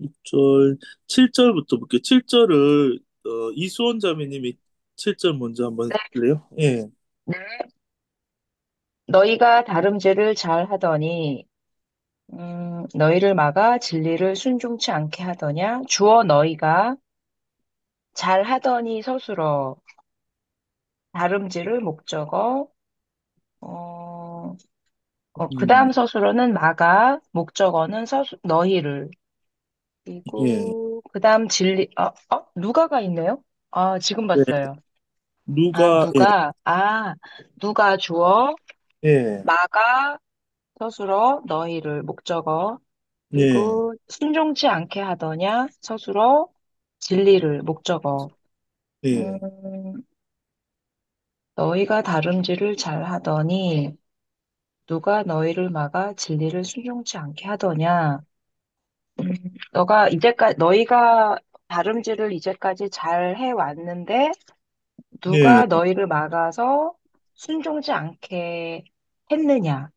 6절, 7절부터 볼게요. 7절을 이수원 자매님이 7절 먼저 한번 네. 해주실래요? 예. 네. 너희가 다름질을 잘 하더니 너희를 막아 진리를 순종치 않게 하더냐? 주어 너희가 잘 하더니 서술어 다름질을 목적어 어, 그 다음 음, 서술어는 막아 목적어는 너희를 예. 그리고 그 다음 누가가 있네요. 아 지금 네. 봤어요. 예, 누가 주어 예, 막아 서술어 너희를 목적어 예, 그리고 순종치 않게 하더냐 서술어 진리를 목적어 예, 음, 너희가 다름질을 잘 하더니 누가 너희를 막아 진리를 순종치 않게 하더냐 음, 너희가 다름질을 이제까지 잘 해왔는데 예, 누가 너희를 막아서 순종치 않게 했느냐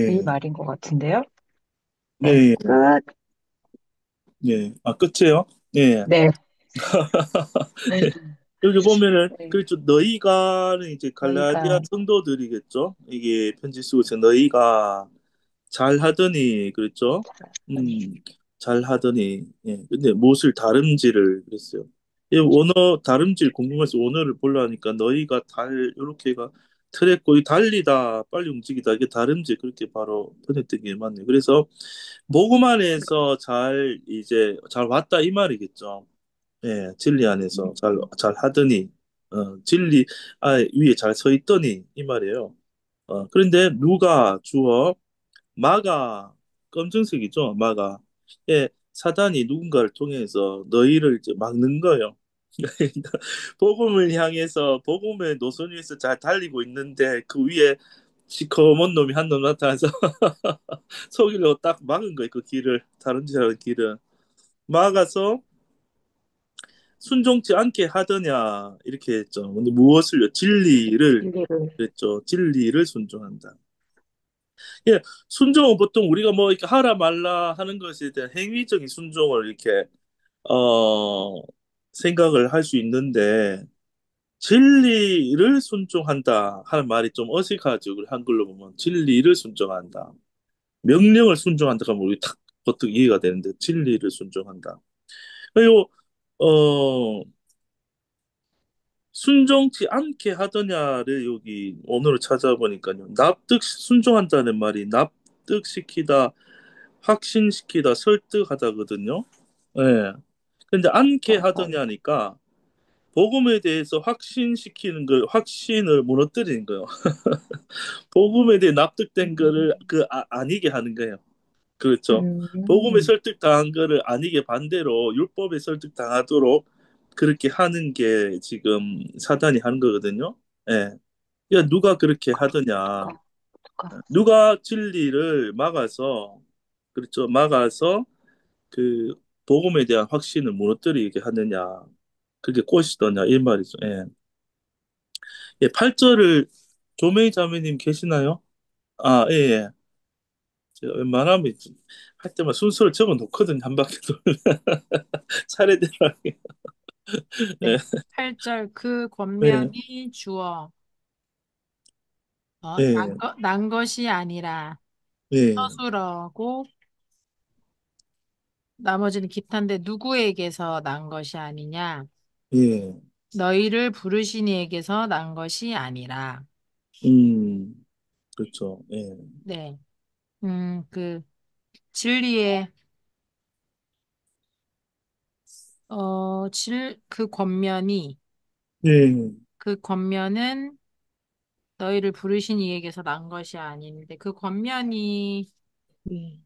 이 예, 말인 것 같은데요. 네, 예, 끝. 예. 아, 끝이에요? 예. 네. 여기 보면은, 네. 그렇죠. 너희가는 이제 갈라디아 너희가 성도들이겠죠. 이게 편지 쓰고 있어요. 너희가 잘하더니, 그랬죠. 음, 잘하더니. 예. 근데 무엇을 다름질을 그랬어요. 이 원어 다름질 궁금해서 원어를 보려 하니까 너희가 이렇게가 틀했고, 이 달리다, 빨리 움직이다, 이게 다름질, 그렇게 바로 번역된 게 맞네요. 그래서, 복음 안에서 이제, 잘 왔다, 이 말이겠죠. 예, 진리 안에서 잘 하더니, 진리 위에 잘 서 있더니, 이 말이에요. 그런데 누가 주어, 마가, 검정색이죠, 마가. 예, 사단이 누군가를 통해서 너희를 이제 막는 거예요. 복음을 향해서, 복음의 노선 위에서 잘 달리고 있는데, 그 위에 시커먼 놈이 한 놈 나타나서 속이려고 딱 막은 거예요, 그 길을. 다른 지하의 길을. 막아서, 순종치 않게 하더냐 이렇게 했죠. 근데 무엇을요? 진리를 진리를 그랬죠. 진리를 순종한다. 예, 순종은 보통 우리가 뭐 이렇게 하라 말라 하는 것에 대한 행위적인 순종을 이렇게 어 생각을 할 수 있는데 진리를 순종한다 하는 말이 좀 어색하죠. 그걸 한글로 보면 진리를 순종한다. 명령을 순종한다 하면 우리 탁 버뜩 이해가 되는데 진리를 순종한다. 그리고 어 순종치 않게 하더냐를 여기 언어를 찾아보니까요. 순종한다는 말이 납득시키다, 확신시키다, 설득하다거든요. 예. 근데 않게 어허. 하더냐니까 복음에 대해서 확신을 무너뜨리는 거예요. 복음에 대해 납득된 거를 음, 아니게 하는 거예요. 그렇죠. 복음에 음, 설득당한 거를 아니게 반대로 율법에 설득당하도록 그렇게 하는 게 지금 사단이 하는 거거든요. 예. 야, 누가 그렇게 하더냐. 누가. 누가 진리를 막아서, 그렇죠. 막아서 그 복음에 대한 확신을 무너뜨리게 하느냐. 그게 꽃이더냐. 이 말이죠. 예. 예, 8절을 조메이 자매님 계시나요? 아, 예, 예. 제가 웬만하면 할 때만 순서를 적어 놓거든요. 한 바퀴 돌 차례대로 하게. 예, 네. 8절 그 예, 권면이 주어 예, 난 것이 아니라 예, 서술어고 나머지는 기타인데 누구에게서 난 것이 아니냐? 예. 너희를 부르신 이에게서 난 것이 아니라. 음, 그렇죠. 예, 네. 그 진리의 그 권면이 예, 그 권면은 너희를 부르신 이에게서 난 것이 아닌데 그 권면이 음,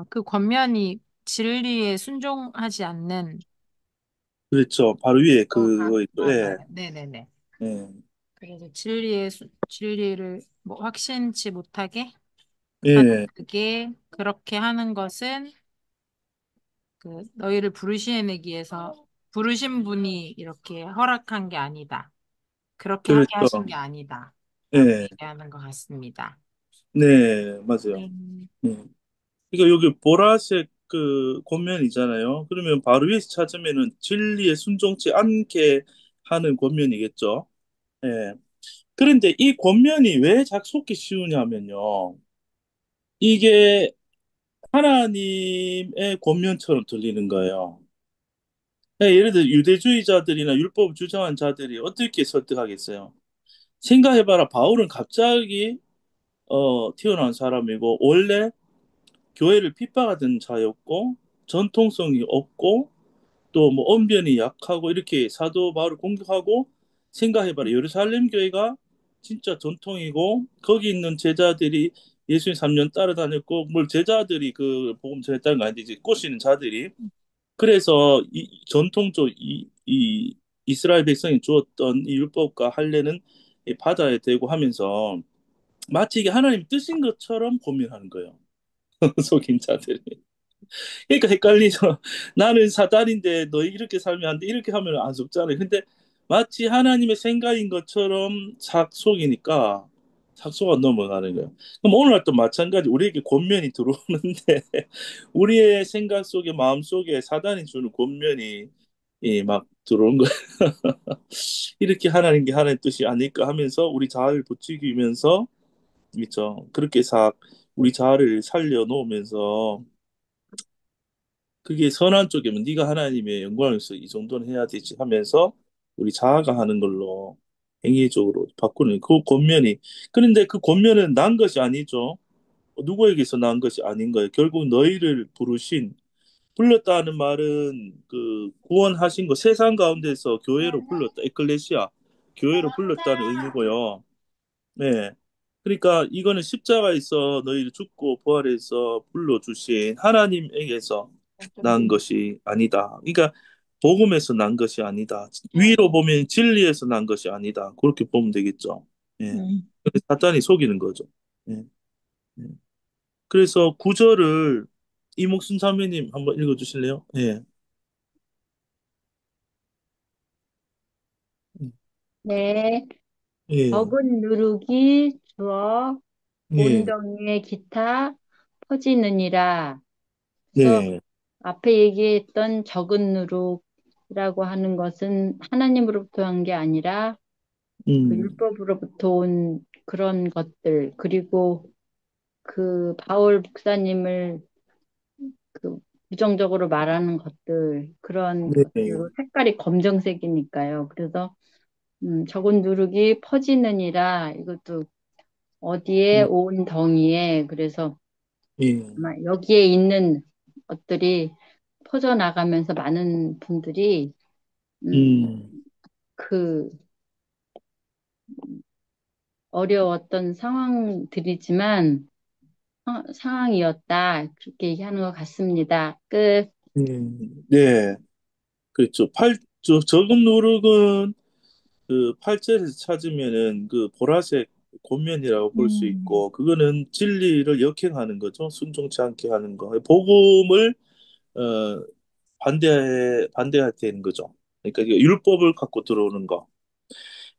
그 권면이 진리에 순종하지 않는 그렇죠. 바로 위에 거가 그거 있죠. 예, 맞아요. 네네네. 예, 그래서 진리를 뭐 확신치 못하게 하는 예, 그게 그렇게 하는 것은 그 너희를 부르시기 위해서 부르신 분이 이렇게 허락한 게 아니다. 그렇게 하게 그렇죠. 하신 게 아니다. 네, 얘기하는 것 같습니다. 네, 맞아요. 네. 네. 그러니까 여기 보라색 그 권면이잖아요. 그러면 바로 위에서 찾으면은 진리에 순종치 않게 하는 권면이겠죠. 예. 그런데 이 권면이 왜 작속기 쉬우냐면요. 이게 하나님의 권면처럼 들리는 거예요. 예, 예를 들어 유대주의자들이나 율법을 주장한 자들이 어떻게 설득하겠어요? 생각해봐라. 바울은 갑자기 튀어나온 사람이고 원래 교회를 핍박하던 자였고 전통성이 없고 또 뭐 언변이 약하고 이렇게 사도 바울을 공격하고 생각해봐라. 예루살렘 교회가 진짜 전통이고 거기 있는 제자들이 예수님 3년 따라다녔고 뭘 제자들이 그 복음 전했다는 거 아닌데 이제 꼬시는 자들이 그래서 이 전통적 이 이스라엘 백성이 주었던 이 율법과 할례는 받아야 되고 하면서 마치 이게 하나님 뜻인 것처럼 고민하는 거예요. 속인 자들이. 그러니까 헷갈리죠. 나는 사단인데 너 이렇게 살면 안 돼. 이렇게 하면 안 속잖아요. 근데 마치 하나님의 생각인 것처럼 삭 속이니까 삭소가 넘어가는 거예요. 그럼 오늘날도 마찬가지 우리에게 권면이 들어오는데 우리의 생각 속에 마음 속에 사단이 주는 권면이 막 들어온 거예요. 이렇게 하나님 게 하나님 뜻이 아닐까 하면서 우리 자아를 부추기면서 있죠. 그렇게 싹 우리 자아를 살려 놓으면서 그게 선한 쪽이면 네가 하나님의 영광을 위해서 이 정도는 해야 되지 하면서 우리 자아가 하는 걸로 행위적으로 바꾸는 그 권면이 그런데 그 권면은 난 것이 아니죠. 누구에게서 난 것이 아닌 거예요. 결국 너희를 부르신 불렀다는 말은 그 구원하신 거 세상 가운데서 교회로 불렀다 에클레시아 교회로 불렀다는 의미고요. 네. 그러니까 이거는 십자가에서 너희를 죽고 부활해서 불러주신 하나님에게서 난 것이 아니다. 그러니까 복음에서 난 것이 아니다. 위로 보면 진리에서 난 것이 아니다. 그렇게 보면 되겠죠. 예. 음. 근데 사탄이 속이는 거죠. 예. 예. 그래서 구절을 이목순 자매님 한번 읽어주실래요? 예. 네. 예. 적은 누룩이 주어 예. 온덩이에 기타 퍼지느니라. 그래서 네. 앞에 얘기했던 적은 누룩이라고 하는 것은 하나님으로부터 한 게 아니라 그 음. 율법으로부터 온 그런 것들, 그리고 그 바울 목사님을 그 부정적으로 말하는 것들, 그런 네. 것들로 색깔이 검정색이니까요. 그래서 적은 누룩이 퍼지느니라 이것도 어디에 음. 온 덩이에 그래서 예. 아마 여기에 있는 것들이 퍼져나가면서 많은 분들이 음, 음. 그 어려웠던 상황들이지만 상황이었다 그렇게 얘기하는 것 같습니다. 끝. 네. 그렇죠. 적은 누룩은 그 팔절에서 찾으면은 그 보라색 곤면이라고 볼 수 음, 있고 그거는 진리를 역행하는 거죠. 순종치 않게 하는 거. 복음을 어, 반대할 때는 거죠. 그러니까 이게 율법을 갖고 들어오는 거.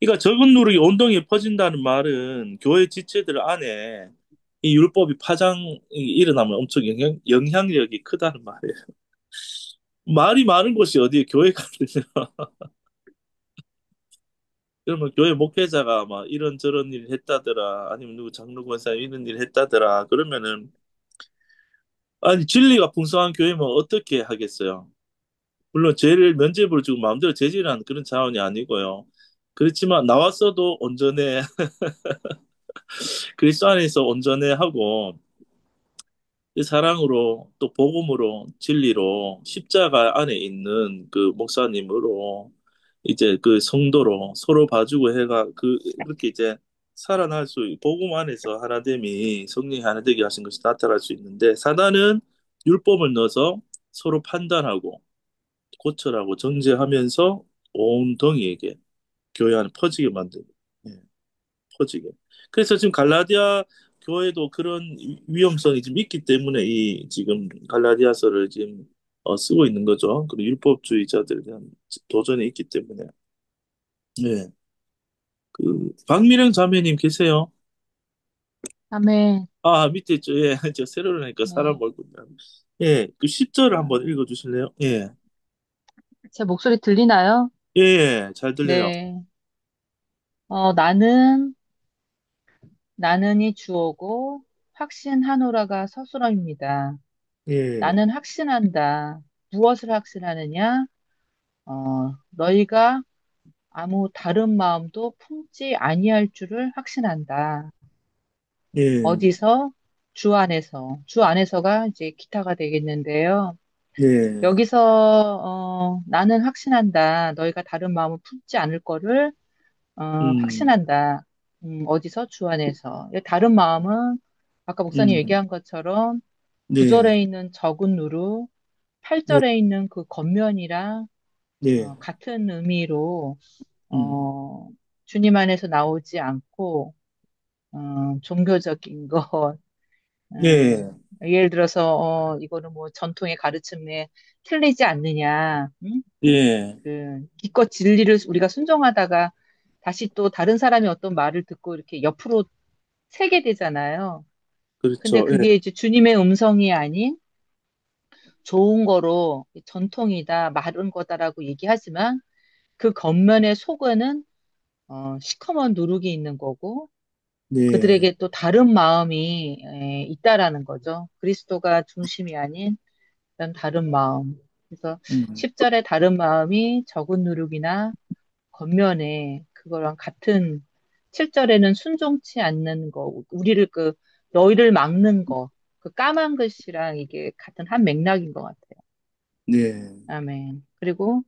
그러니까 적은 누룩이 온덩이에 퍼진다는 말은 교회 지체들 안에 이 율법이 파장이 일어나면 엄청 영향력이 크다는 말이에요. 말이 많은 곳이 어디에 교회가 그러면 교회 목회자가 막 이런저런 일 했다더라 아니면 누구 장로 권사 이런 일 했다더라 그러면은 아니 진리가 풍성한 교회면 어떻게 하겠어요? 물론 죄를 면죄부를 주고 마음대로 제지하는 그런 자원이 아니고요. 그렇지만 나왔어도 온전해 그리스도 안에서 온전해 하고 그 사랑으로 또 복음으로 진리로 십자가 안에 있는 그 목사님으로 이제 그 성도로 서로 봐주고 해가 그렇게 이제 살아날 복음 안에서 하나됨이 성령이 하나 되게 하신 것이 나타날 수 있는데 사단은 율법을 넣어서 서로 판단하고 고철하고 정죄하면서 온 덩이에게 교회 안에 퍼지게 만들고 예, 퍼지게. 그래서 지금 갈라디아 교회도 그런 위험성이 좀 있기 때문에 이 지금 갈라디아서를 지금 쓰고 있는 거죠. 그리고 율법주의자들에 대한 도전이 있기 때문에. 네. 박미령 자매님 계세요? 아멘. 아, 밑에 있죠. 예, 저 세로라니까 사람 네. 얼굴. 예, 그 10절을 아, 한번 읽어 주실래요? 예, 제 목소리 들리나요? 예, 예, 잘 들려요. 네. 나는이 주어고 확신하노라가 서술어입니다. 예, 나는 확신한다. 무엇을 확신하느냐? 너희가 아무 다른 마음도 품지 아니할 줄을 확신한다. 예, 어디서? 주 안에서. 주 안에서가 이제 기타가 되겠는데요. 예, 여기서 나는 확신한다. 너희가 다른 마음을 품지 않을 거를 음, 확신한다. 어디서? 주 안에서. 다른 마음은 아까 목사님 음, 얘기한 것처럼 네, 9절에 있는 적은 누루, 네, 8절에 있는 그 겉면이랑 네, 같은 의미로 음, 어, 주님 안에서 나오지 않고 종교적인 것, 예, 예를 들어서 이거는 뭐 전통의 가르침에 틀리지 않느냐, 응? 예, 기껏 진리를 우리가 순종하다가 다시 또 다른 사람이 어떤 말을 듣고 이렇게 옆으로 새게 되잖아요. 근데 그렇죠. 예, 그게 이제 주님의 음성이 아닌 좋은 거로 전통이다, 마른 거다라고 얘기하지만 그 겉면의 속에는 시커먼 누룩이 있는 거고 네, 그들에게 또 다른 마음이 있다라는 거죠. 그리스도가 중심이 아닌 그런 다른 마음. 그래서 음, 10절에 다른 마음이 적은 누룩이나 겉면에 그거랑 같은 7절에는 순종치 않는 거, 우리를 너희를 막는 거, 그 까만 글씨랑 이게 같은 한 맥락인 것 같아요. 네, 아멘. 그리고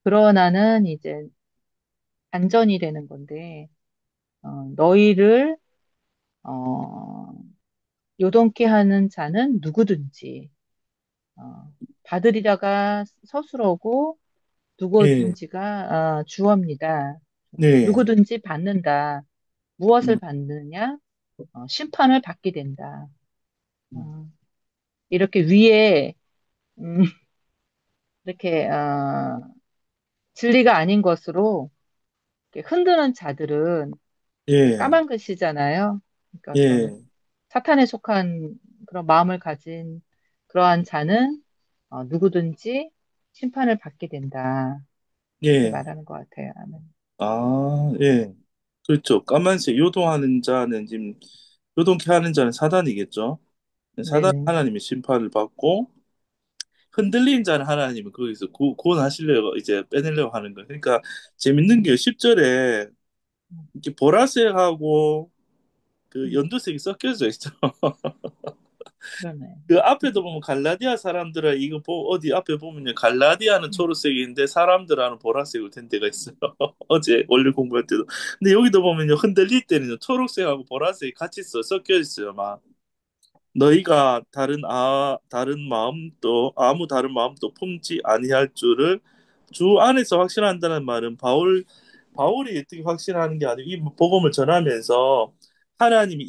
그러나는 이제 반전이 되는 건데, 너희를, 어, 요동케 하는 자는 누구든지, 받으리라가 서술어고, 예, 누구든지가, 주어입니다. 네, 누구든지 받는다. 무엇을 음, 받느냐? 심판을 받게 된다. 어, 이렇게 위에, 음, 이렇게, 진리가 아닌 것으로 이렇게 흔드는 자들은 예, 까만 글씨잖아요. 그러니까 어떤 예, 사탄에 속한 그런 마음을 가진 그러한 자는 누구든지 심판을 받게 된다. 이렇게 예, 말하는 것 같아요. 아멘. 아, 예, 그렇죠. 까만색 요동하는 자는 지금 요동케 하는 자는 사단이겠죠. 사단 네네. 하나님의 심판을 받고 흔들린 자는 하나님은 거기서 구원하시려고 이제 빼내려고 하는 거예요. 그러니까 재밌는 게 10절에 이렇게 보라색하고 그 음, 연두색이 섞여져 있죠. 그러네. 그 앞에도 보면 갈라디아 사람들은 이거 어디 앞에 보면요. 갈라디아는 음, 초록색인데 사람들은 보라색으로 된 데가 있어요. 어제 원래 공부할 때도. 근데 여기도 보면요. 흔들릴 때는 초록색하고 보라색이 같이 섞여 있어요. 막. 너희가 다른 마음도 아무 다른 마음도 품지 아니할 줄을 주 안에서 확신한다는 말은 바울이 어떻게 확신하는 게 아니고 이 복음을 전하면서 하나님이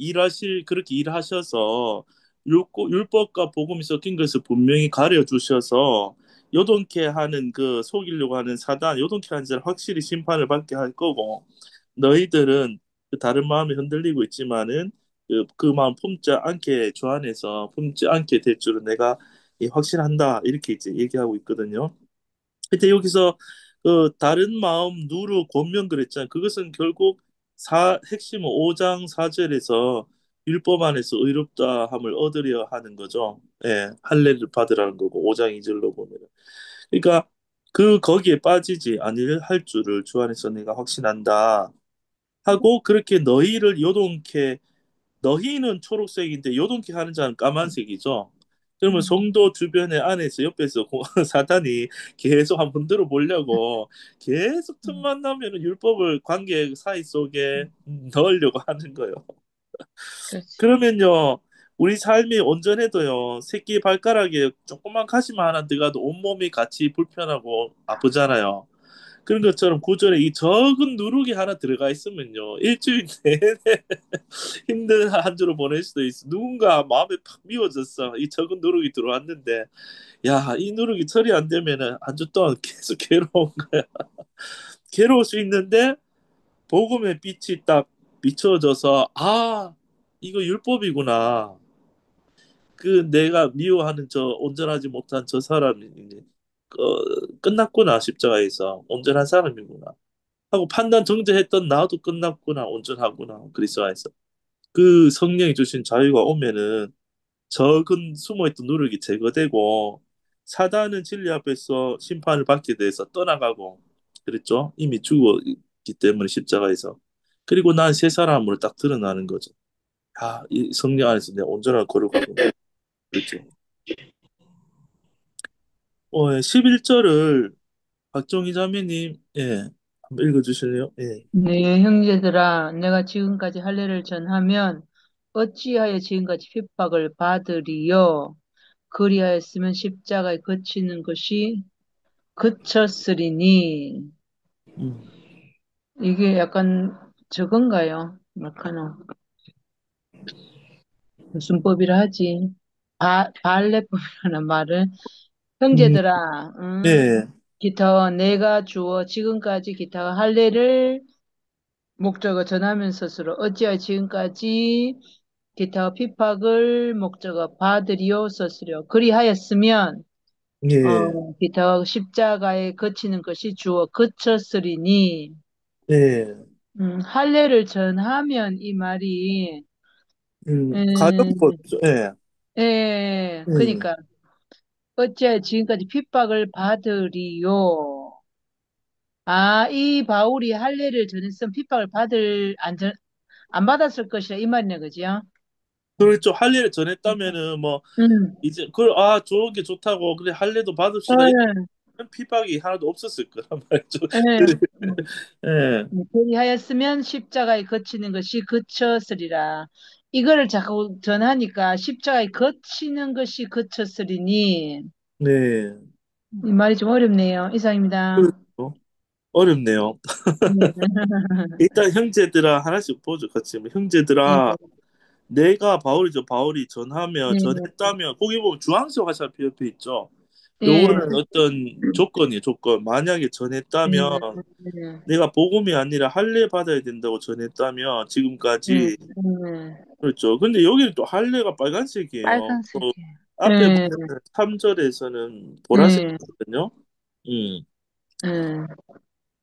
그렇게 일하셔서 율법과 복음이 섞인 것을 분명히 가려 주셔서 요동케 하는 속이려고 하는 사단 요동케 하는 자를 확실히 심판을 받게 할 거고 너희들은 그 다른 마음이 흔들리고 있지만은 그 마음 품지 않게 주 안에서 품지 않게 될 줄은 내가 확신한다 이렇게 이제 얘기하고 있거든요. 근데 여기서 그 다른 마음 누르 권면 그랬잖아요. 그것은 결국 핵심은 5장 4절에서 율법 안에서 의롭다함을 얻으려 하는 거죠. 예, 할례를 받으라는 거고 5장 2절로 보면. 그러니까 거기에 빠지지 아니할 줄을 주 안에서 내가 확신한다. 하고 그렇게 너희는 초록색인데 요동케 하는 자는 까만색이죠. 그러면 음, 성도 주변에 안에서 옆에서 사탄이 계속 한번 들어보려고 계속 음, 틈만 나면 율법을 관계 사이 속에 음. 넣으려고 하는 거예요. 그렇지. 그러면요, 우리 삶이 온전해도요, 새끼 발가락에 조그만 가시만 하나 들어가도 온몸이 같이 불편하고 아프잖아요. 그런 것처럼 구절에 이 적은 누룩이 하나 들어가 있으면요, 일주일 내내 힘든 한 주를 보낼 수도 있어. 누군가 마음에 팍 미워졌어. 이 적은 누룩이 들어왔는데, 야, 이 누룩이 처리 안 되면은 한 주 동안 계속 괴로운 거야. 괴로울 수 있는데, 복음의 빛이 딱 비춰져서, 아, 이거 율법이구나. 그 내가 미워하는 저 온전하지 못한 저 사람이 끝났구나. 십자가에서 온전한 사람이구나 하고 판단 정죄했던 나도 끝났구나. 온전하구나. 그리스도 안에서 그 성령이 주신 자유가 오면은 적은 숨어있던 누룩이 제거되고 사단은 진리 앞에서 심판을 받게 돼서 떠나가고 그랬죠. 이미 죽었기 때문에 십자가에서. 그리고 난 새 사람으로 딱 드러나는 거죠. 아, 이 성령 안에서 내가 온전하게 걸어가고 그랬죠. 11절을 박정희 자매님, 예, 한번 읽어주실래요? 예. 네, 형제들아, 내가 지금까지 할례를 전하면 어찌하여 지금까지 핍박을 받으리요? 그리하였으면 십자가에 거치는 것이 그쳤으리니. 음, 이게 약간 저건가요? 약간 무슨 법이라 하지? 발레법이라는 말은 음, 형제들아, 응? 예, 기타와 내가 주어 지금까지 기타와 할례를 목적어 전하면 스스로 어찌하여 지금까지 기타와 핍박을 목적어 받으리오 썼으려 그리하였으면 예, 기타와 십자가에 거치는 것이 주어 그쳤으리니 예. 할례를 전하면 이 말이 가는 음, 거죠. 예, 예, 예. 그러니까 어찌하여 지금까지 핍박을 받으리요. 아, 이 바울이 할례를 전했으면 핍박을 안 받았을 것이라 이 말이네, 그죠? 그렇죠. 할례를 전했다면은 뭐 음. 이제 좋은 게 좋다고 그래 할례도 받읍시다 이런 예, 핍박이 하나도 없었을 거란 말이죠. 예. 그래, 음. 예, 그리하였으면 십자가에 거치는 것이 그쳤으리라. 이거를 자꾸 전하니까 십자가에 거치는 것이 그쳤으리니 네, 이 말이 좀 어렵네요. 이상입니다. 그렇죠. 어렵네요. 네. 일단 형제들아 하나씩 보죠. 같이 네. 형제들아 내가 바울이죠. 바울이 전하며 네. 전했다면 거기 보면 주황색 화살표 옆에 있죠. 네. 요거는 어떤 조건이에요. 조건. 만약에 네. 전했다면 네. 내가 복음이 아니라 할례 받아야 된다고 전했다면 네. 지금까지 네. 그렇죠. 근데 여기는 또 할례가 빨간색이에요. 또 빨간색이에요. 앞에 네. 보면 3절에서는 네. 보라색이거든요. 음. 네.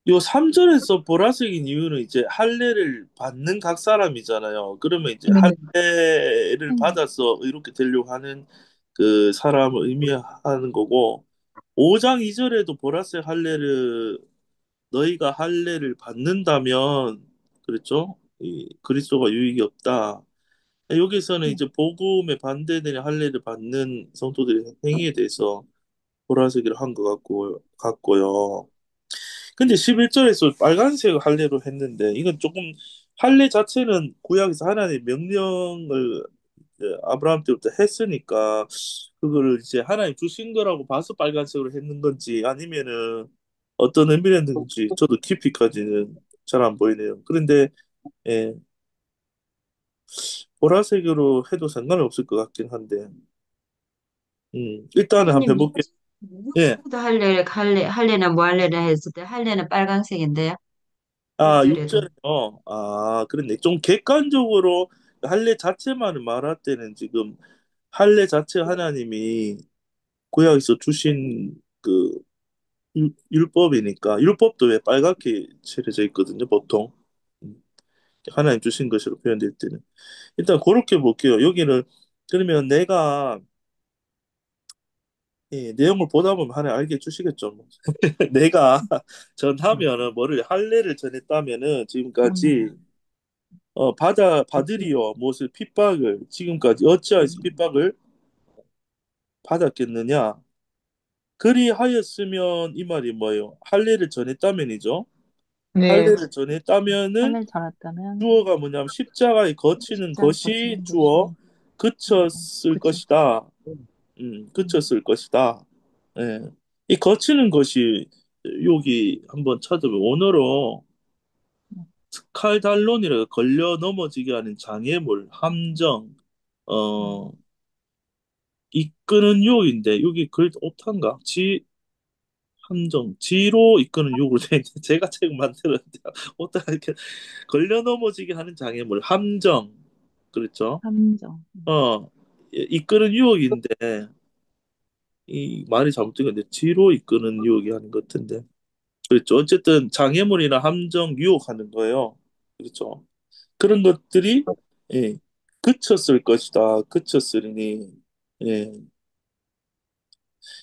요 3절에서 보라색인 이유는 이제 할례를 받는 각 사람이잖아요. 그러면 이제 네. 할례를 받아서 이렇게 되려고 하는 그 사람을 의미하는 거고 5장 2절에도 보라색 할례를 너희가 할례를 받는다면 그렇죠? 이 그리스도가 유익이 없다. 여기서는 이제 복음에 반대되는 할례를 받는 성도들의 행위에 대해서 보라색으로 한 것 같고요. 근데 11절에서 빨간색 할례로 했는데 이건 조금 할례 자체는 구약에서 하나님의 명령을 이제 아브라함 때부터 했으니까 그거를 이제 하나님 주신 거라고 봐서 빨간색으로 했는 건지 아니면은 어떤 의미를 했는지 저도 깊이까지는 잘 안 보이네요. 그런데 예, 보라색으로 해도 상관은 없을 것 같긴 한데 일단은 한번 선생님, 해볼게요. 예. 육체도 할래나 뭐 할래나 했을 때 할래는 빨간색인데요. 아, 6절에도. 6절에요. 아, 그렇네. 좀 객관적으로 할례 자체만을 말할 때는 지금 할례 자체 하나님이 구약에서 주신 그 율법이니까 율법도 왜 빨갛게 칠해져 있거든요, 보통. 음, 하나님 주신 것으로 표현될 때는. 일단 그렇게 볼게요. 여기는 그러면 내가 내용을 보다 보면 하나 알게 해주시겠죠. 뭐. 내가 전하면은 뭐를 할례를 전했다면은 지금까지 받으리요 무엇을 핍박을 지금까지 어찌하여서 핍박을 받았겠느냐 그리하였으면 이 말이 뭐예요? 할례를 전했다면이죠. 네. 할례를 전했다면은 할례 전했다면 주어가 뭐냐면 십자가에 거치는 십자가 것이 거치는 주어 것이 그쳤을 그쵸. 것이다. 그쳤을 것이다. 예. 이 거치는 것이 여기 한번 찾아보면 원어로 스칼달론이라 걸려 넘어지게 하는 장애물, 함정, 어, 이끄는 유혹인데 여기 글 오탄가? 함정, 지로 이끄는 유혹을 제가 책 만들었는데 어떻게 이렇게 걸려 넘어지게 하는 장애물, 함정, 그렇죠? 함정. 어, 이끄는 유혹인데 이 말이 잘못된 건데 지로 이끄는 유혹이 하는 것 같은데 그렇죠. 어쨌든 장애물이나 함정 유혹하는 거예요. 그렇죠. 그런 것들이 예, 그쳤을 것이다. 그쳤으리니 예.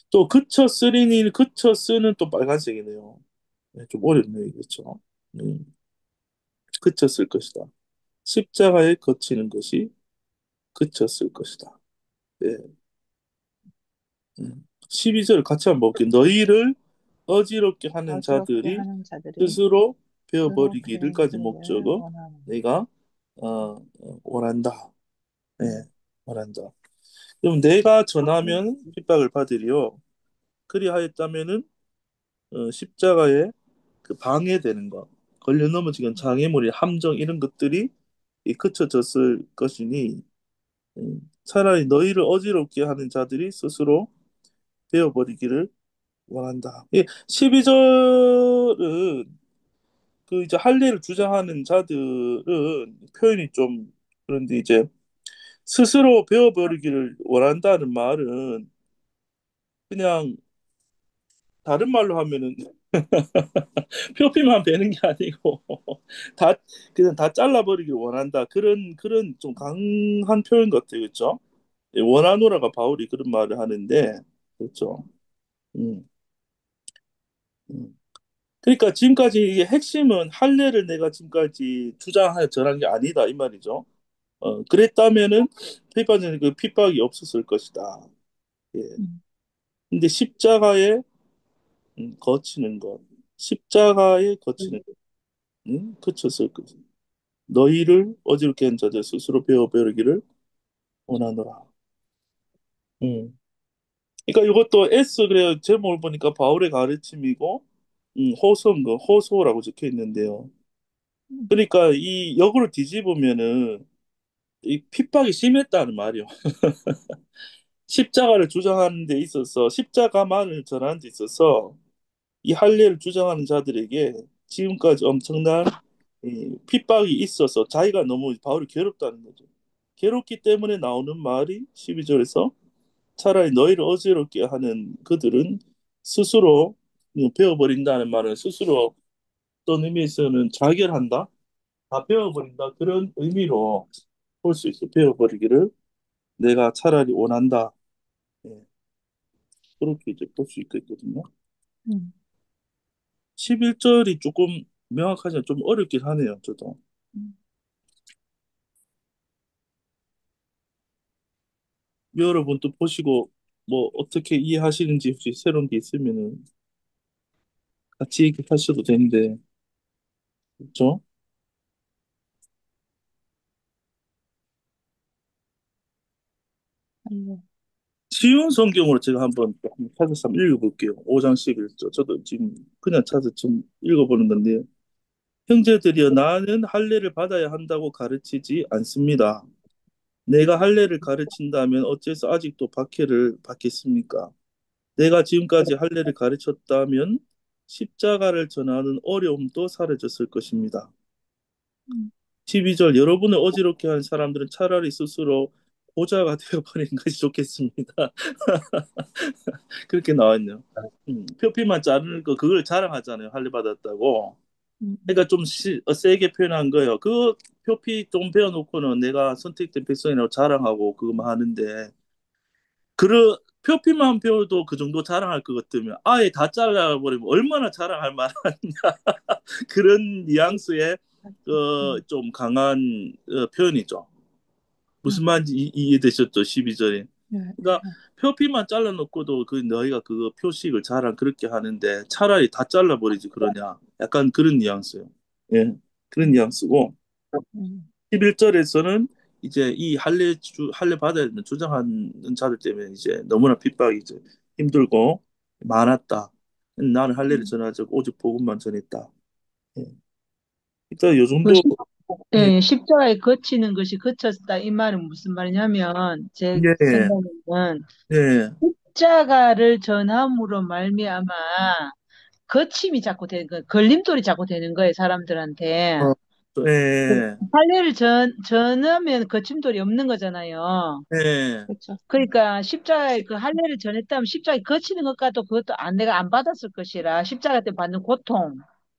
또 그쳤으리니 그쳤으는 또 빨간색이네요. 예, 좀 어렵네요. 그렇죠. 음, 그쳤을 것이다. 십자가에 거치는 것이 그쳤을 것이다. 예. 12절 같이 한번 볼게요. 너희를 어지럽게 하는 어지럽게 자들이 하는 자들이 스스로 스스로 베어버리기를까지 배우기를 목적으로 원하는. 내가 원한다. 예, 원한다. 그럼 내가 전하면 핍박을 받으리요. 그리하였다면은 십자가에 그 방해되는 것, 걸려 넘어지는 장애물이 함정 이런 것들이 그쳐졌을 것이니 차라리 너희를 어지럽게 하는 자들이 스스로 베어버리기를 원한다. 12절은 그 이제 할례를 주장하는 자들은 표현이 좀 그런데 이제 스스로 베어버리기를 원한다는 말은 그냥 다른 말로 하면은 표피만 베는 게 아니고 다 그냥 다 잘라버리길 원한다 그런 좀 강한 표현 같아요, 그렇죠? 예, 원하노라가 바울이 그런 말을 하는데 그렇죠. 음, 음. 그러니까 지금까지 이게 핵심은 할례를 내가 지금까지 주장하여 전한 게 아니다 이 말이죠. 그랬다면은 페이파는 그 핍박이 없었을 것이다. 예. 음. 근데 십자가에 거치는 것, 십자가에 거치는 것, 그쳤을 것이. 너희를 어지럽게 한 자들 스스로 배워 베르기를 원하노라. 음. 그러니까 이것도 S 그래요. 제목을 보니까 바울의 가르침이고 호소인 거 호소라고 적혀 있는데요. 그러니까 이 역으로 뒤집으면은 이 핍박이 심했다는 말이요. 십자가를 주장하는 데 있어서 십자가만을 전하는 데 있어서 이 할례를 주장하는 자들에게 지금까지 엄청난 핍박이 있어서 자기가 너무 바울이 괴롭다는 거죠. 괴롭기 때문에 나오는 말이 12절에서 차라리 너희를 어지럽게 하는 그들은 스스로 베어버린다는 말은 스스로 어떤 의미에서는 자결한다, 다 베어버린다 그런 의미로 볼 수 있어. 베어버리기를 내가 차라리 원한다. 예, 그렇게 이제 볼 수 있겠거든요. 음. 11절이 조금 명확하지 좀 어렵긴 하네요. 저도. 음. 여러분 또 보시고 뭐 어떻게 이해하시는지 혹시 새로운 게 있으면은 같이 얘기하셔도 되는데, 그렇죠? 할례. 쉬운 성경으로 제가 한번 찾아서 한번 읽어볼게요. 5장 11절. 저도 지금 그냥 찾아서 좀 읽어보는 건데요. 형제들이여 나는 할례를 받아야 한다고 가르치지 않습니다. 내가 할례를 가르친다면 어째서 아직도 박해를 받겠습니까? 내가 지금까지 할례를 가르쳤다면 십자가를 전하는 어려움도 사라졌을 것입니다. 음. 12절 여러분을 어지럽게 한 사람들은 차라리 스스로 고자가 되어버리는 것이 좋겠습니다. 그렇게 나왔네요. 표피만 자르는 거 그걸 자랑하잖아요. 할례 받았다고. 음. 그러니까 좀 세게 표현한 거예요. 그 표피 좀 배워놓고는 내가 선택된 백성이라고 자랑하고 그거만 하는데 그 표피만 배워도 그 정도 자랑할 것 같으면 아예 다 잘라버리면 얼마나 자랑할 만한 그런 뉘앙스의 음. 좀 강한 표현이죠. 무슨 음. 말인지 이해되셨죠? 12절에. 네. 그러니까 표피만 잘라놓고도 그 너희가 그거 표식을 자랑 그렇게 하는데 차라리 다 잘라버리지 그러냐. 약간 그런 뉘앙스요. 예, 그런 뉘앙스고 음. 11절에서는 이제 이 할례 받아야 되는 주장하는 자들 때문에 이제 너무나 핍박이 이제 힘들고 많았다. 나는 할례를 음. 전하지 오직 복음만 전했다. 예. 일단 요 그 정도 예, 십자가에 거치는 것이 거쳤다. 이 말은 무슨 말이냐면, 제 예, 생각에는 예. 십자가를 전함으로 말미암아 거침이 자꾸 되는 거, 걸림돌이 자꾸 되는 거예요, 사람들한테. 어, 그 예, 할례를 전하면 거침돌이 없는 거잖아요. 예, 그렇죠. 그러니까 십자가에 그 할례를 전했다면 십자가에 거치는 것과도 그것도 내가 안 받았을 것이라 십자가 때 받는 고통.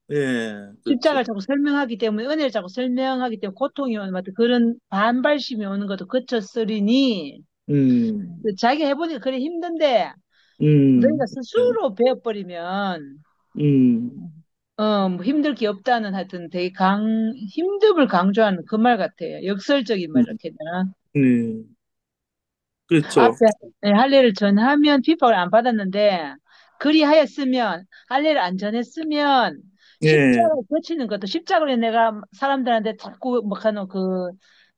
예, 그렇죠. 십자가를 자꾸 설명하기 때문에 은혜를 자꾸 설명하기 때문에 고통이 오는 것 같아. 그런 반발심이 오는 것도 거쳤으리니 음, 자기 해보니까 그래 힘든데 음, 너희가 예, 스스로 배워버리면 음, 뭐 힘들 게 없다는 하여튼 되게 힘듦을 강조하는 그 말 같아요. 역설적인 말 음, 이렇게 되나? 그렇죠. 앞에 할례를 전하면 핍박을 안 받았는데 그리하였으면 할례를 안 전했으면 예, 십자가를 거치는 것도 십자가로 내가 사람들한테 자꾸 뭐 하는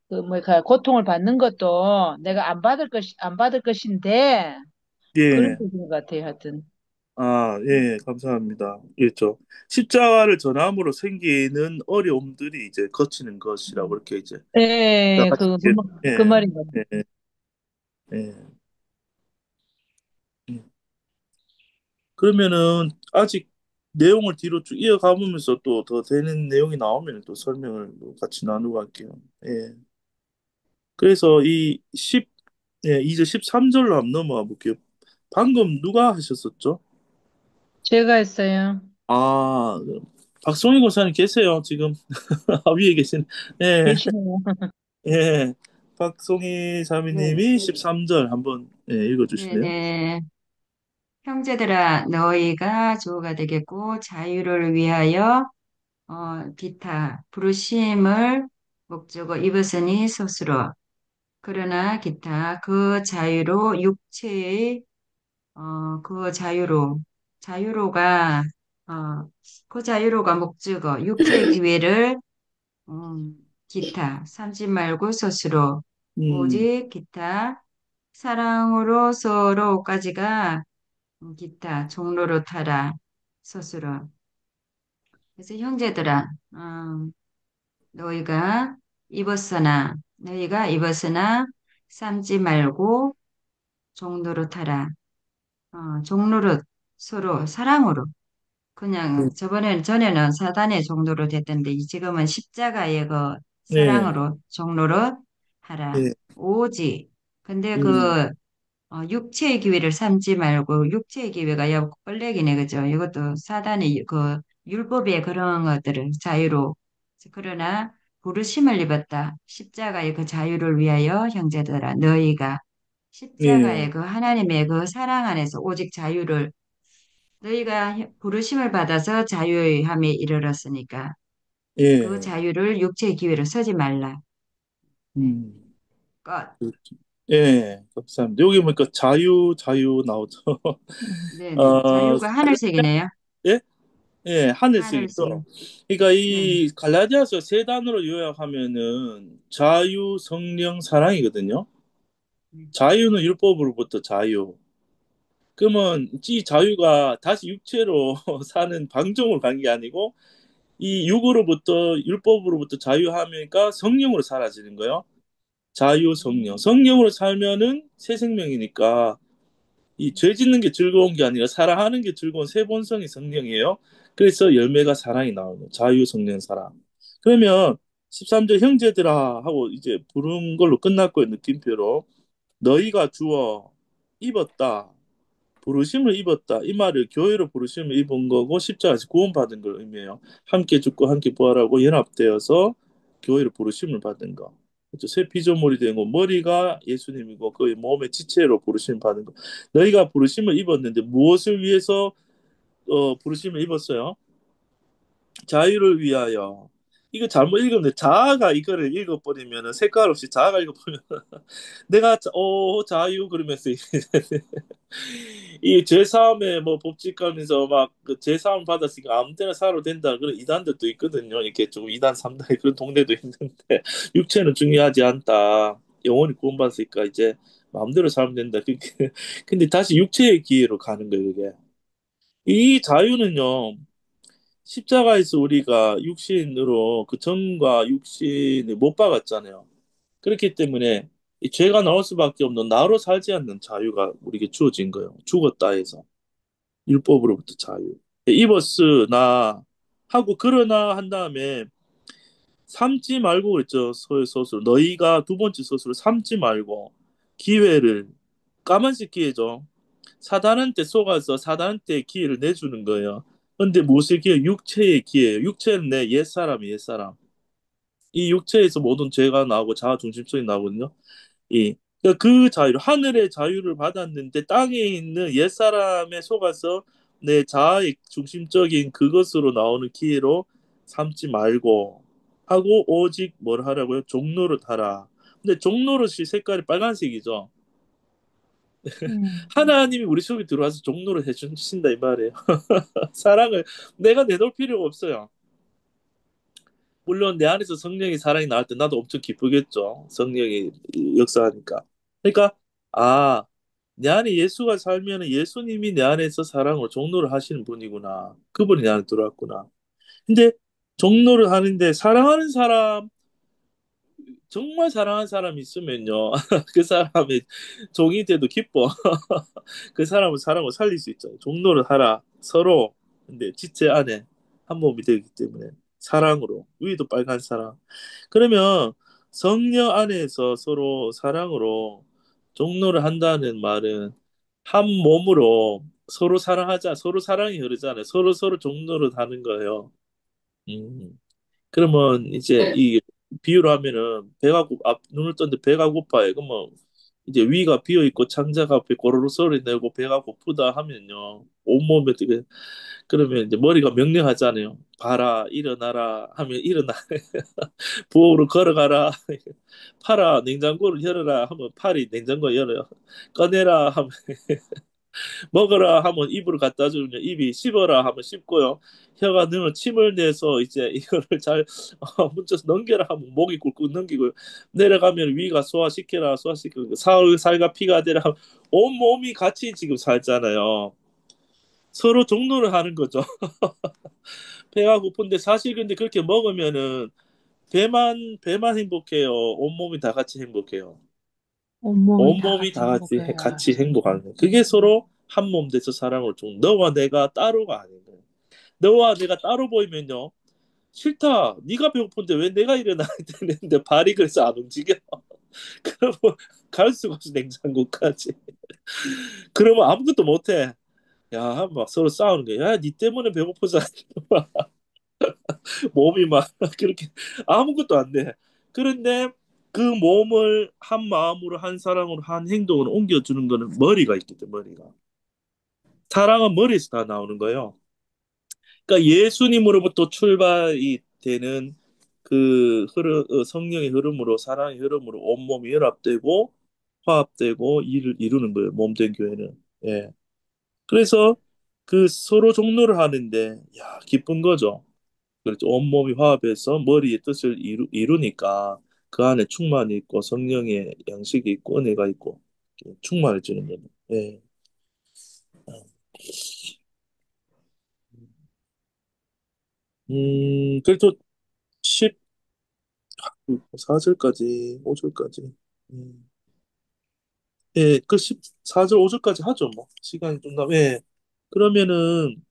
뭐야 고통을 받는 것도 내가 안 받을 것인데 그런 예. 뜻인 것 같아요. 하여튼 아, 예, 감사합니다. 그렇죠. 십자가를 전함으로 생기는 어려움들이 이제 거치는 것이라고 이렇게 이제 예, 그 예, 말인 것 같아요. 예, 예. 예. 그러면은 아직 내용을 뒤로 쭉 이어가보면서 또 더 되는 내용이 나오면 또 설명을 또 같이 나누고 할게요. 예. 그래서 이제 13절로 한번 넘어가 볼게요. 방금 누가 하셨었죠? 제가 했어요. 아, 박송희 권사님 계세요, 지금. 위에 계신. 예, 계시네요. 예. 박송희 네, 사미님이 13절 한번 읽어주실래요? 네네. 형제들아, 너희가 주어가 되겠고, 자유를 위하여, 기타, 부르심을 목적어 입었으니 스스로. 그러나 기타, 그 자유로 육체의, 그 자유로가, 어, 그 자유로가 목적어, 육체의 기회를, 기타, 삼지 말고 스스로. 음, 오직 기타, 사랑으로 서로까지가 기타 종로로 타라 스스로. 그래서 형제들아, 너희가 너희가 입었으나 삼지 말고 종로로 타라. 종로로 서로 사랑으로. 네, 그냥 전에는 사단의 종로로 됐던데 지금은 십자가의 그 네, 사랑으로 종로로 하라. 네, 오직. 근데 음, 육체의 기회를 삼지 말고 육체의 기회가 꼴레기네 그죠? 이것도 사단의 그 율법의 그런 것들을 자유로 그러나 부르심을 입었다. 십자가의 그 자유를 위하여 형제들아 너희가 십자가의 예, 그 하나님의 그 사랑 안에서 오직 자유를 너희가 부르심을 받아서 자유함에 이르렀으니까 그 예, 자유를 육체의 기회로 쓰지 말라. 네. 음, 끝. 그렇죠. 예, 감사합니다. 여기 보니까 자유 나오죠. 네네. 어, 자유가 하늘색이네요. 예? 예, 하늘색이죠. 하늘색. 그러니까 네. 이 갈라디아서 세 단어로 요약하면은 자유, 성령, 사랑이거든요. 네. 자유는 율법으로부터 자유. 그러면 이 자유가 다시 육체로 사는 방종을 간 게 아니고 이 육으로부터 율법으로부터 자유하니까 성령으로 사라지는 거예요. 자유 성령. 성령으로 살면은 새 생명이니까 이 죄 짓는 게 즐거운 게 아니라 사랑하는 게 즐거운 새 본성이 성령이에요. 그래서 열매가 사랑이 나오는 거예요. 자유 성령 사랑. 그러면 13절 형제들아 하고 이제 부른 걸로 끝났고요. 느낌표로 너희가 주어 입었다. 부르심을 입었다. 이 말을 교회로 부르심을 입은 거고 십자가에서 구원받은 걸 의미해요. 함께 죽고 함께 부활하고 연합되어서 교회로 부르심을 받은 거. 그렇죠. 새 피조물이 된 거. 머리가 예수님이고 그 몸의 지체로 부르심을 받은 거. 너희가 부르심을 입었는데 무엇을 위해서 부르심을 입었어요? 자유를 위하여. 이거 잘못 읽으면 자아가 이거를 읽어버리면 색깔 없이 자아가 읽어버리면 내가 자유 그러면서 이 죄사함에 뭐 법칙하면서 막그 죄사함 받았으니까 아무 때나 살아도 된다 그런 이단들도 있거든요. 이렇게 좀 이단 삼단의 그런 동네도 있는데 육체는 중요하지 않다. 영원히 구원받았으니까 이제 마음대로 살면 된다. 근데 다시 육체의 기회로 가는 거예요, 그게. 이 자유는요. 십자가에서 우리가 육신으로 그 정과 육신을 못 박았잖아요. 그렇기 때문에 이 죄가 나올 수밖에 없는 나로 살지 않는 자유가 우리에게 주어진 거예요. 죽었다 해서 율법으로부터 자유. 이버스나 하고 그러나 한 다음에 삼지 말고 그랬죠. 서술 너희가 두 번째 서술을 삼지 말고 기회를 까만색 기회죠. 사단한테 속아서 사단한테 기회를 내주는 거예요. 근데 무엇의 기회? 육체의 기회예요. 육체는 내 옛사람이 옛사람. 이 육체에서 모든 죄가 나오고 자아 중심성이 나오거든요. 이 그러니까 그 자유를 하늘의 자유를 받았는데 땅에 있는 옛사람에 속아서 내 자아의 중심적인 그것으로 나오는 기회로 삼지 말고 하고 오직 뭘 하라고요? 종노릇 하라. 근데 종노릇이 색깔이 빨간색이죠. 하나님이 우리 속에 들어와서 종노릇 해주신다 이 말이에요. 사랑을 내가 내놓을 필요가 없어요. 물론 내 안에서 성령의 사랑이 나올 때 나도 엄청 기쁘겠죠. 성령이 역사하니까. 그러니까 아, 내 안에 예수가 살면 예수님이 내 안에서 사랑으로 종로를 하시는 분이구나. 그분이 내 안에 들어왔구나. 근데 종로를 하는데 사랑하는 사람 정말 사랑하는 사람이 있으면요. 그 사람이 종이 돼도 기뻐. 그 사람을 사랑으로 살릴 수 있죠. 종로를 하라. 서로. 근데 지체 안에 한 몸이 되기 때문에 사랑으로. 위도 빨간 사랑. 그러면 성령 안에서 서로 사랑으로 종로를 한다는 말은 한 몸으로 서로 사랑하자. 서로 사랑이 흐르잖아요. 서로 서로 종로를 하는 거예요. 음. 그러면 이제 이 비유로 하면은 눈을 떴는데 배가 고파요. 그러면 이제 위가 비어 있고 창자가 앞에 고로로 소리 내고 배가 고프다 하면요 온몸에 되게 그러면 이제 머리가 명령하잖아요. 봐라 일어나라 하면 일어나 부엌으로 걸어가라 팔아 냉장고를 열어라 하면 팔이 냉장고 열어요. 꺼내라 하면 먹어라 하면 입으로 갖다 주면 입이 씹어라 하면 씹고요. 혀가 능을 침을 내서 이제 이거를 잘 묻혀서 넘겨라 하면 목이 꿀꿀 넘기고 내려가면 위가 소화시켜라 소화시키고 살과 피가 되라 하면 온 몸이 같이 지금 살잖아요. 서로 종로를 하는 거죠. 배가 고픈데 사실 근데 그렇게 먹으면은 배만 행복해요. 온 몸이 다 같이 행복해요. 온몸이 다 온몸이 같이 다 같이 행복해요. 같이 행복하는 거예요. 그게 서로 한 몸 돼서 사랑을 좀 너와 내가 따로가 아닌 거예요. 너와 내가 따로 보이면요. 싫다. 네가 배고픈데 왜 내가 일어나야 되는데 발이 그래서 안 움직여. 그러면 갈 수가 없어 냉장고까지. 그러면 아무것도 못해. 야, 막 서로 싸우는 거야. 야, 니 때문에 배고프잖아. 몸이 막 그렇게 아무것도 안 돼. 그런데 그 몸을 한 마음으로 한 사랑으로 한 행동으로 옮겨주는 거는 머리가 있기 때문에 머리가. 사랑은 머리에서 다 나오는 거예요. 그러니까 예수님으로부터 출발이 되는 성령의 흐름으로 사랑의 흐름으로 온몸이 연합되고 화합되고 일을 이루는 거예요. 몸된 교회는. 예. 그래서 그 서로 종로를 하는데 야 기쁜 거죠. 그렇죠. 온몸이 화합해서 머리의 뜻을 이루니까 그 안에 충만이 있고 성령의 양식이 있고 은혜가 있고 충만해지는 거예요. 예. 그래도 14절까지 5절까지 예, 그 14절 5절까지 하죠 뭐 시간이 좀 남아 예. 그러면은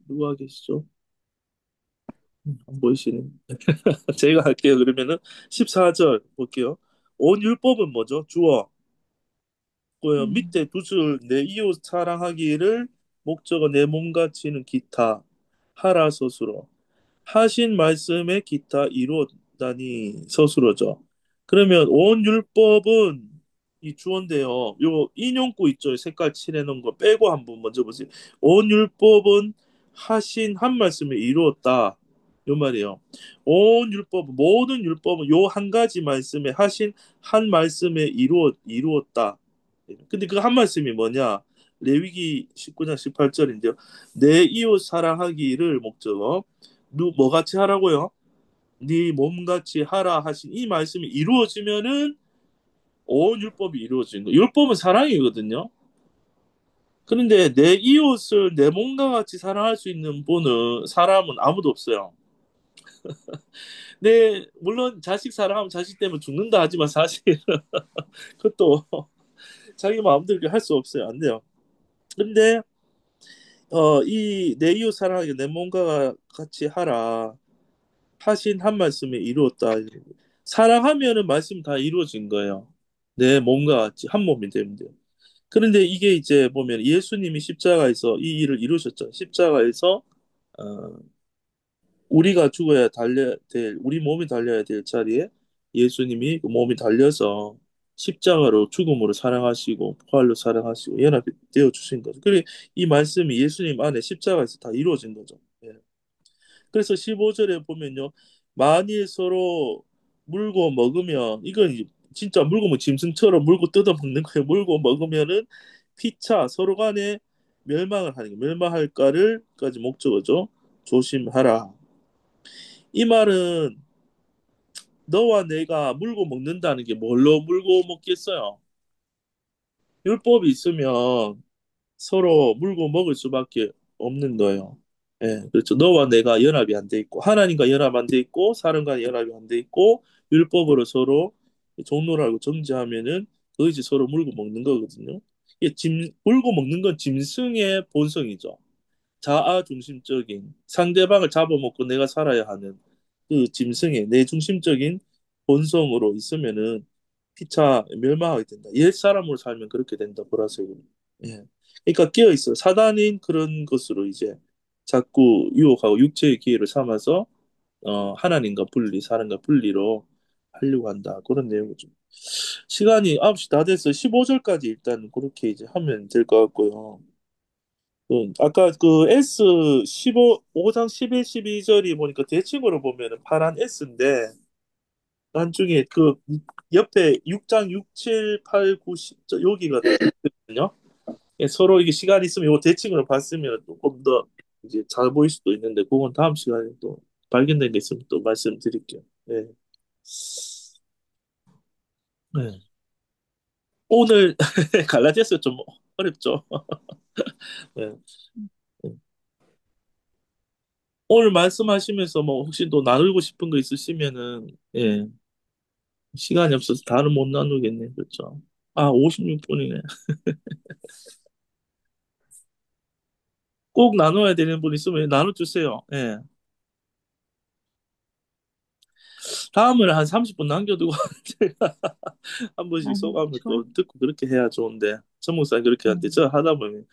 누가 계시죠? 안 보이시네. 제가 할게요. 그러면은 14절 볼게요. 온 율법은 뭐죠? 주어. 그 음. 밑에 두 줄 내 이웃 사랑하기를 목적어 내 몸같이는 기타 하라 서술어 하신 말씀의 기타 이루었다니 서술어죠. 그러면 온 율법은 이 주어인데요. 요 인용구 있죠. 색깔 칠해 놓은 거 빼고 한번 먼저 보세요. 온 율법은 하신 한 말씀에 이루었다. 요 말이에요. 온 율법 모든 율법은 요 한 가지 말씀에 하신 한 말씀에 이루었다. 근데 그 한 말씀이 뭐냐? 레위기 19장 18절인데요. 내 이웃 사랑하기를 목적어 뭐같이 하라고요? 네 몸같이 하라 하신 이 말씀이 이루어지면은 온 율법이 이루어지는 거. 율법은 사랑이거든요. 그런데 내 이웃을 내 몸과 같이 사랑할 수 있는 분은 사람은 아무도 없어요. 물론 자식 사랑하면 자식 때문에 죽는다 하지만 사실 그것도 자기 마음대로 할 수 없어요. 안 돼요. 근데 이 내 이웃 사랑하기 내 몸과 같이 하라 하신 한 말씀이 이루었다. 사랑하면은 말씀 다 이루어진 거예요. 내 몸과 같이 한 몸이 되면 돼요. 그런데 이게 이제 보면 예수님이 십자가에서 이 일을 이루셨죠. 십자가에서 어, 우리가 죽어야 달려야 될, 우리 몸이 달려야 될 자리에 예수님이 그 몸이 달려서 십자가로 죽음으로 사랑하시고 부활로 사랑하시고 연합이 되어 주신 거죠. 그래 이 말씀이 예수님 안에 십자가에서 다 이루어진 거죠. 예. 그래서 15절에 보면요. 만일 서로 물고 먹으면 이건 진짜 물고 뭐 짐승처럼 물고 뜯어 먹는 거예요. 물고 먹으면은 피차 서로 간에 멸망을 하는 게 멸망할까를까지 목적어죠. 조심하라. 이 말은 너와 내가 물고 먹는다는 게 뭘로 물고 먹겠어요? 율법이 있으면 서로 물고 먹을 수밖에 없는 거예요. 예, 그렇죠. 너와 내가 연합이 안 돼 있고 하나님과 연합 안 돼 있고 사람과 연합이 안 돼 있고 율법으로 서로 종로라고 정죄하면은 그것이 서로 물고 먹는 거거든요. 이게 물고 먹는 건 짐승의 본성이죠. 자아 중심적인 상대방을 잡아먹고 내가 살아야 하는 그 짐승의 내 중심적인 본성으로 있으면은 피차 멸망하게 된다. 옛 사람으로 살면 그렇게 된다. 보라색으로. 예. 그러니까 깨어 있어. 사단인 그런 것으로 이제 자꾸 유혹하고 육체의 기회를 삼아서 하나님과 분리, 사람과 분리로 하려고 한다. 그런 내용이죠. 시간이 9시 다 돼서 15절까지 일단 그렇게 이제 하면 될 것 같고요. 아까 그 S 5장 11, 12절이 보니까 대칭으로 보면은 파란 S인데 나중에 그 옆에 6장 6, 7, 8, 9, 10 여기가 있거든요. 예, 서로 이게 시간 있으면 요 대칭으로 봤으면 조금 더 이제 잘 보일 수도 있는데 그건 다음 시간에 또 발견된 게 있으면 또 말씀드릴게요. 예. 네. 오늘 갈라디아서 좀 어렵죠. 예. 예. 오늘 말씀하시면서 뭐 혹시 또 나누고 싶은 거 있으시면은 예. 시간이 없어서 다를 못 나누겠네. 그렇죠. 아, 56분이네. 꼭 나눠야 되는 분 있으면 나눠주세요. 예. 다음을 한 30분 남겨두고 제가 한 번씩 소감을 좋아. 또 듣고 그렇게 해야 좋은데 전목사님 그렇게 하는데 음, 저 하다 보면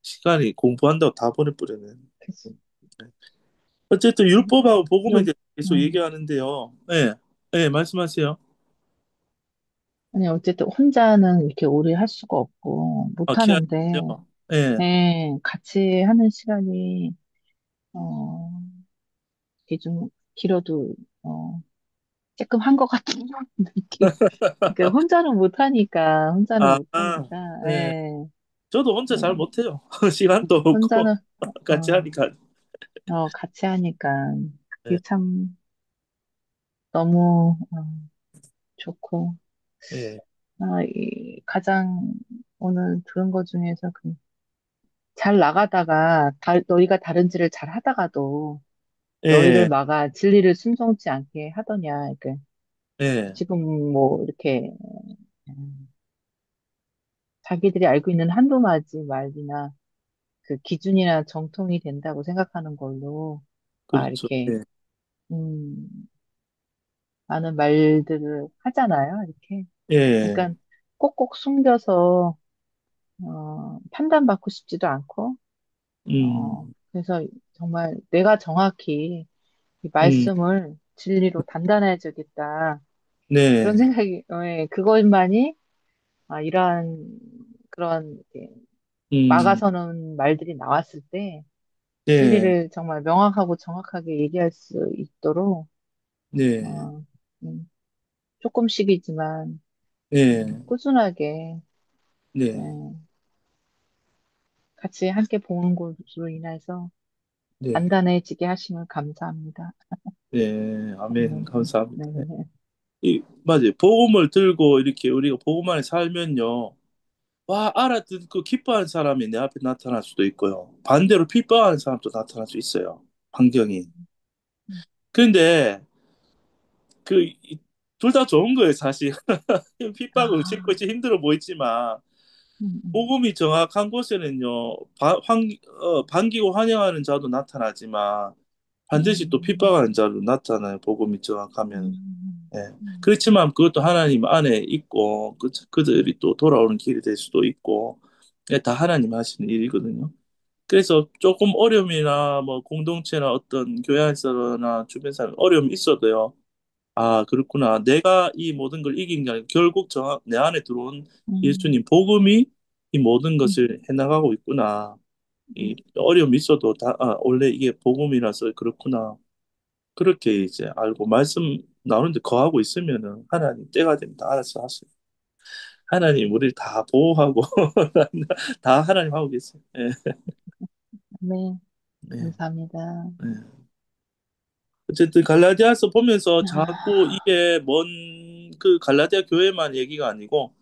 시간이 공부한다고 다 보내버리네. 그치. 어쨌든 율법하고 복음에 요, 대해서 계속 음, 얘기하는데요. 예, 예, 말씀하세요. 아니, 어쨌든 혼자는 이렇게 오래 할 수가 없고, 아, 못 하는데, 기하죠. 예, 네, 같이 하는 시간이, 어, 이게 좀 길어도, 조금 한 것 같은 느낌. 그러니까 혼자는 아, 못하니까, 예. 예, 저도 혼자 잘 예, 못해요. 시간도 없고 혼자는, 같이 하니까. 같이 하니까, 예, 그게 참 너무, 좋고, 예, 가장 오늘 들은 것 중에서 잘 나가다가, 너희가 다른 일을 잘 하다가도, 너희를 예, 막아 진리를 순종치 않게 하더냐, 이렇게. 예, 지금 뭐, 이렇게, 음, 자기들이 알고 있는 한두 마디 말이나, 그 기준이나 정통이 된다고 생각하는 걸로, 막 그렇죠. 이렇게, 예, 음, 많은 말들을 하잖아요, 이렇게. 예, 그러니까 꼭꼭 숨겨서, 판단받고 싶지도 않고, 음, 그래서 정말 내가 정확히 이 음, 말씀을 진리로 단단해지겠다. 그런 네, 생각이, 예, 그것만이, 이러한, 그런, 이렇게 음, 막아서는 말들이 나왔을 때, 네, 진리를 정말 명확하고 정확하게 얘기할 수 있도록, 네, 어, 음, 조금씩이지만, 네, 꾸준하게, 예, 네, 같이 함께 보는 것으로 인해서 네, 단단해지게 하시면 감사합니다. 네, 아멘. 네, 감사합니다. 네, 네. 맞아요. 복음을 들고 이렇게 우리가 복음 안에 살면요. 와, 알아듣고 기뻐하는 사람이 내 앞에 나타날 수도 있고요. 반대로 핍박하는 사람도 나타날 수 있어요. 환경이. 그런데 둘 다 좋은 거예요, 사실. 핍박을 아, 칠고 있지 힘들어 보이지만, 음, 음, 복음이 정확한 곳에는요, 반기고 환영하는 자도 나타나지만, 반드시 또 음, 핍박하는 자도 나타나요, 복음이 정확하면. 음, 예. 음, 그렇지만 그것도 하나님 안에 있고, 그들이 또 돌아오는 길이 될 수도 있고, 예, 다 하나님 하시는 일이거든요. 그래서 조금 어려움이나 뭐 공동체나 어떤 교회 안에서나 주변 사람 어려움이 있어도요. 아, 그렇구나. 내가 이 모든 걸 이긴 게 아니라 결국 내 안에 들어온 음, 예수님 복음이 이 모든 음, 것을 해나가고 있구나. 이 음. 어려움이 있어도 원래 이게 복음이라서 그렇구나. 그렇게 이제 알고 말씀 나오는데 거하고 있으면은 하나님 때가 되면 다 알아서 하세요. 하나님 우리를 다 보호하고 다 하나님 하고 계세요. 예, 네, 네, 감사합니다. 네. 어쨌든 갈라디아서 보면서 자꾸 아, 이게 그 갈라디아 교회만 얘기가 아니고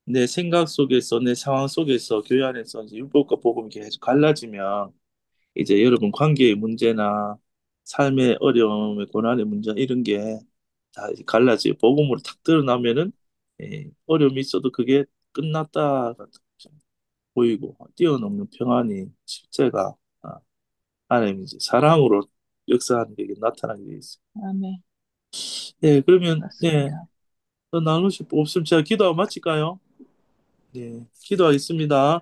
내 생각 속에서 내 상황 속에서 교회 안에서 이제 율법과 복음이 계속 갈라지면 이제 여러분 관계의 문제나 삶의 어려움의 고난의 문제 이런 게 다 갈라지고 복음으로 탁 드러나면은 어려움이 있어도 그게 끝났다 보이고 뛰어넘는 평안이 실제가 하나님 이제 사랑으로 역사하는 게 나타나게 돼 있어요. 아멘. 네, 그러면 네, 그렇습니다. 더 나누실 거 없으면 제가 기도하고 마칠까요? 네, 기도하겠습니다.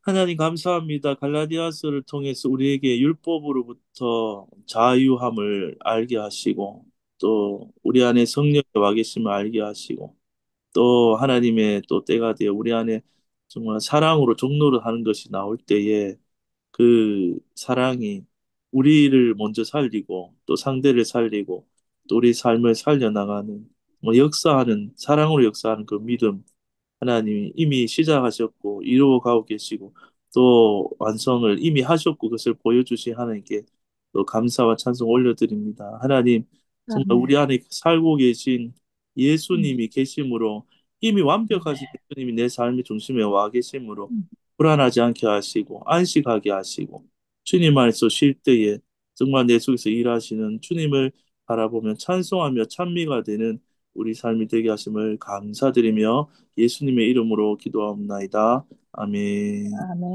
하나님 감사합니다. 갈라디아서를 통해서 우리에게 율법으로부터 자유함을 알게 하시고 또 우리 안에 성령의 와 계심을 알게 하시고 또 하나님의 또 때가 되어 우리 안에 정말 사랑으로 종로를 하는 것이 나올 때에 그 사랑이 우리를 먼저 살리고 또 상대를 살리고 또 우리 삶을 살려나가는 뭐 역사하는 사랑으로 역사하는 그 믿음 하나님이 이미 시작하셨고 이루어가고 계시고 또 완성을 이미 하셨고 그것을 보여주신 하나님께 또 감사와 찬송 올려드립니다. 하나님 정말 아멘. 우리 안에 살고 계신 음, 예수님이 계심으로 이미 네. 완벽하신 예수님이 내 삶의 중심에 와 계심으로 음, 불안하지 않게 하시고 안식하게 하시고 주님 안에서 쉴 때에 정말 내 속에서 일하시는 주님을 바라보며 찬송하며 찬미가 되는 우리 삶이 되게 하심을 감사드리며 예수님의 이름으로 기도하옵나이다. 아멘. 아멘.